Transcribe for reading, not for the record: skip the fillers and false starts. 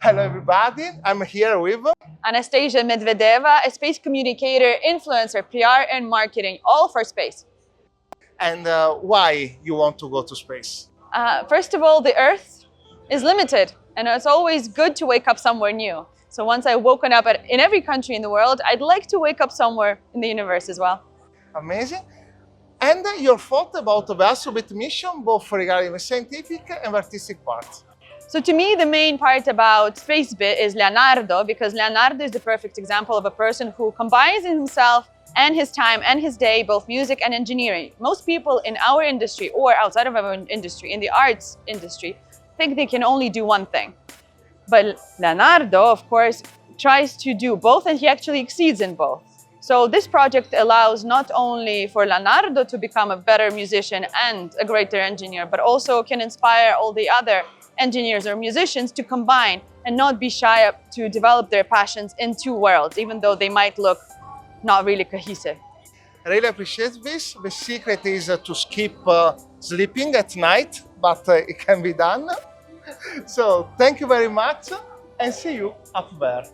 Hello everybody, I'm here with Anastasia Medvedeva, a space communicator, influencer, PR and marketing, all for space. and why you want to go to space? First of all, the Earth is limited and it's always good to wake up somewhere new. So once I've woken up in every country in the world, I'd like to wake up somewhere in the universe as well. Amazing. And your thought about the ASTROBEAT mission, both regarding the scientific and artistic part. So to me, the main part about SpaceBit is Leonardo, because Leonardo is the perfect example of a person who combines in himself and his time and his day, both music and engineering. Most people in our industry or outside of our industry, in the arts industry, think they can only do one thing. But Leonardo, of course, tries to do both and he actually exceeds in both. So this project allows not only for Leonardo to become a better musician and a greater engineer, but also can inspire all the other engineers or musicians to combine and not be shy to develop their passions in two worlds, even though they might look not really cohesive. I really appreciate this. The secret is to skip sleeping at night, but it can be done. So thank you very much and see you up there.